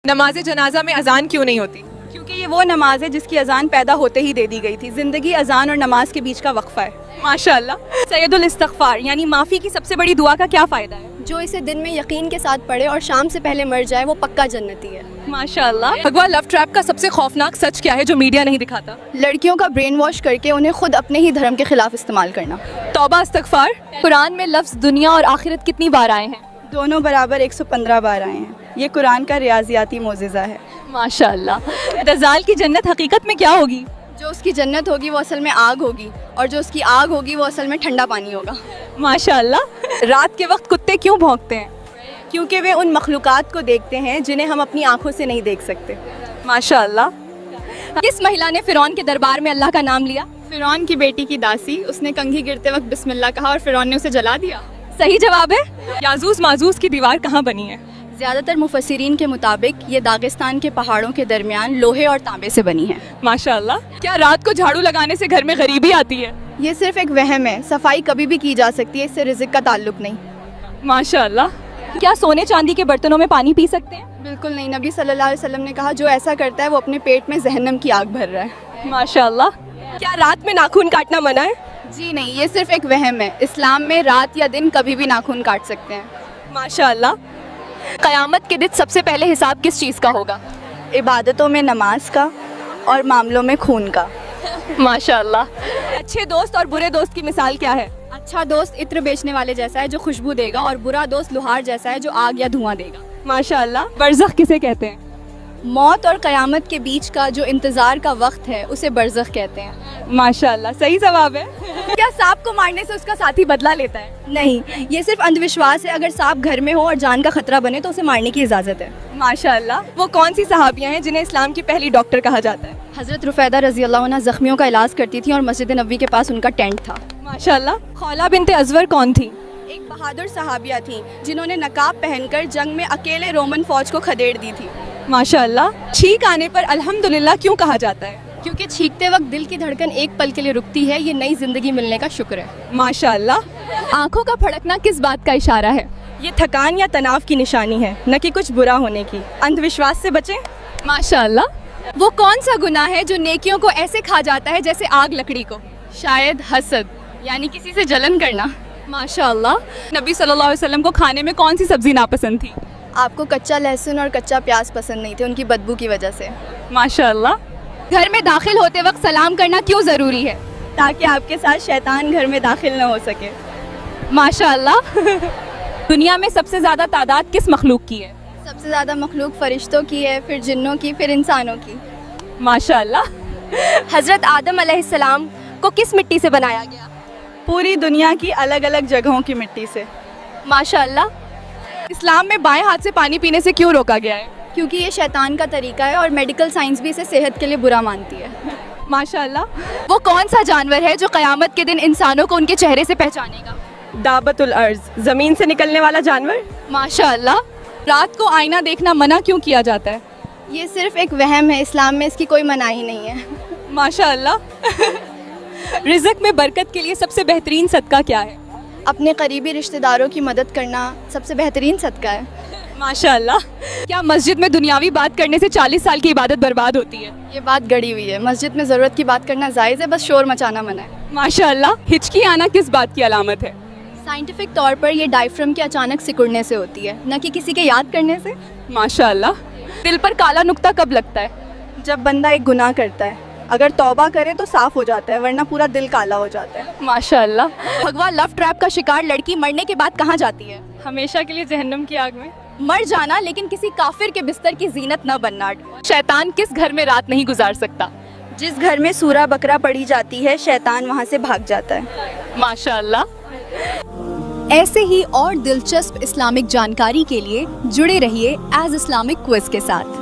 नमाज जनाजा में अजान क्यों नहीं होती? क्योंकि ये वो नमाज है जिसकी अजान पैदा होते ही दे दी गई थी। ज़िंदगी अजान और नमाज के बीच का वक्फा है। माशाल्लाह। सैयदुल इस्तिग़फ़ार यानी माफ़ी की सबसे बड़ी दुआ का क्या फ़ायदा है? जो इसे दिन में यकीन के साथ पढ़े और शाम से पहले मर जाए वो पक्का जन्नती है। माशाल्लाह। भगवा लव ट्रैप का सबसे खौफनाक सच क्या है जो मीडिया नहीं दिखाता? लड़कियों का ब्रेन वॉश करके उन्हें खुद अपने ही धर्म के खिलाफ इस्तेमाल करना। तौबा इस्तग़फ़ार। कुरान में लफ्ज़ दुनिया और आखिरत कितनी बार आए हैं? दोनों बराबर 115 बार आए हैं। ये कुरान का रियाजियाती मोज़िज़ा है। माशाल्लाह। दज्जाल की जन्नत हकीकत में क्या होगी? जो उसकी जन्नत होगी वो असल में आग होगी और जो उसकी आग होगी वो असल में ठंडा पानी होगा। माशाल्लाह। रात के वक्त कुत्ते क्यों भौंकते हैं? क्योंकि वे उन मखलूक़ात को देखते हैं जिन्हें हम अपनी आँखों से नहीं देख सकते। माशाल्लाह। किस महिला ने फ़िरौन के दरबार में अल्लाह का नाम लिया? फ़िरौन की बेटी की दासी, उसने कंघी गिरते वक्त बिस्मिल्लाह कहा और फ़िरौन ने उसे जला दिया। सही जवाब है। याजूज माजूज की दीवार कहाँ बनी है? ज़्यादातर मुफस्सिरीन के मुताबिक ये दागिस्तान के पहाड़ों के दरमियान लोहे और तांबे से बनी है। माशाल्लाह। क्या रात को झाड़ू लगाने से घर में गरीबी आती है? ये सिर्फ एक वहम है। सफाई कभी भी की जा सकती है, इससे रिज़्क़ का ताल्लुक नहीं। माशाल्लाह। क्या सोने चांदी के बर्तनों में पानी पी सकते हैं? बिल्कुल नहीं। नबी सल्लल्लाहु अलैहि वसल्लम ने कहा जो ऐसा करता है वो अपने पेट में जहन्नम की आग भर रहा है। माशाल्लाह। क्या रात में नाखून काटना मना है? जी नहीं, ये सिर्फ एक वहम है। इस्लाम में रात या दिन कभी भी नाखून काट सकते हैं। माशाल्लाह। क़यामत के दिन सबसे पहले हिसाब किस चीज़ का होगा? इबादतों में नमाज का और मामलों में खून का। माशाल्लाह। अच्छे दोस्त और बुरे दोस्त की मिसाल क्या है? अच्छा दोस्त इत्र बेचने वाले जैसा है जो खुशबू देगा और बुरा दोस्त लोहार जैसा है जो आग या धुआं देगा। माशाल्लाह। बरज़ख किसे कहते हैं? मौत और क़यामत के बीच का जो इंतज़ार का वक्त है उसे बरज़ख कहते हैं। माशाल्लाह। सही जवाब है। क्या सांप को मारने से उसका साथी बदला लेता है? नहीं, ये सिर्फ अंधविश्वास है। अगर सांप घर में हो और जान का खतरा बने तो उसे मारने की इजाज़त है। माशाल्लाह। वो कौन सी सहाबियाँ हैं जिन्हें इस्लाम की पहली डॉक्टर कहा जाता है? हज़रत रुफ़ैदा रज़ी अल्लाह अन्हा ज़ख्मियों का इलाज करती थी और मस्जिद नबवी के पास उनका टेंट था। माशाल्लाह। खौला बिन्ते अज़वर कौन थी? एक बहादुर सहाबिया थी जिन्होंने नकाब पहनकर जंग में अकेले रोमन फौज को खदेड़ दी थी। माशाल्लाह। छींक आने पर अल्हम्दुलिल्लाह क्यों कहा जाता है? क्योंकि छींकते वक्त दिल की धड़कन एक पल के लिए रुकती है। ये नई ज़िंदगी मिलने का शुक्र है। माशाल्लाह। आँखों का फड़कना किस बात का इशारा है? ये थकान या तनाव की निशानी है, न कि कुछ बुरा होने की। अंधविश्वास से बचें। माशाल्लाह। वो कौन सा गुनाह है जो नेकियों को ऐसे खा जाता है जैसे आग लकड़ी को? शायद हसद यानी किसी से जलन करना। माशाल्लाह। नबी सल्लल्लाहु अलैहि वसल्लम को खाने में कौन सी सब्जी नापसंद थी? आपको कच्चा लहसुन और कच्चा प्याज पसंद नहीं थे उनकी बदबू की वजह से। माशाल्लाह। घर में दाखिल होते वक्त सलाम करना क्यों ज़रूरी है? ताकि आपके साथ शैतान घर में दाखिल न हो सके। माशाल्लाह। दुनिया में सबसे ज़्यादा तादाद किस मखलूक की है? सबसे ज़्यादा मखलूक फरिश्तों की है, फिर जिन्नों की, फिर इंसानों की। माशाल्लाह। हज़रत आदम अलैहिस्सलाम को किस मिट्टी से बनाया गया? पूरी दुनिया की अलग अलग जगहों की मिट्टी से। माशाल्लाह। इस्लाम में बाएं हाथ से पानी पीने से क्यों रोका गया है? क्योंकि ये शैतान का तरीका है और मेडिकल साइंस भी इसे सेहत के लिए बुरा मानती है। माशाल्लाह। वो कौन सा जानवर है जो क़यामत के दिन इंसानों को उनके चेहरे से पहचानेगा? दाबतुल अर्ज़, ज़मीन से निकलने वाला जानवर। माशाल्लाह। रात को आईना देखना मना क्यों किया जाता है? ये सिर्फ एक वहम है। इस्लाम में इसकी कोई मनाही नहीं है। माशाल्लाह। रिज़्क़ में बरकत के लिए सबसे बेहतरीन सदका क्या है? अपने करीबी रिश्तेदारों की मदद करना सबसे बेहतरीन सदका है। माशाल्लाह। क्या मस्जिद में दुनियावी बात करने से 40 साल की इबादत बर्बाद होती है? ये बात गड़ी हुई है। मस्जिद में ज़रूरत की बात करना जायज़ है, बस शोर मचाना मना है। माशाल्लाह। हिचकी आना किस बात की अलामत है? साइंटिफिक तौर पर ये डायफ्राम के अचानक सिकुड़ने से होती है, न कि किसी के याद करने से। माशाल्लाह। दिल पर काला नुक्ता कब लगता है? जब बंदा एक गुनाह करता है, अगर तौबा करे तो साफ हो जाता है, वरना पूरा दिल काला हो जाता है। माशाल्लाह। भगवा लव ट्रैप का शिकार लड़की मरने के बाद कहाँ जाती है? हमेशा के लिए जहन्नम की आग में। मर जाना, लेकिन किसी काफिर के बिस्तर की जीनत न बनना। शैतान किस घर में रात नहीं गुजार सकता? जिस घर में सूरा बकरा पड़ी जाती है, शैतान वहाँ से भाग जाता है। माशाल्लाह। ऐसे ही और दिलचस्प इस्लामिक जानकारी के लिए जुड़े रहिए एज इस्लामिक क्विज के साथ।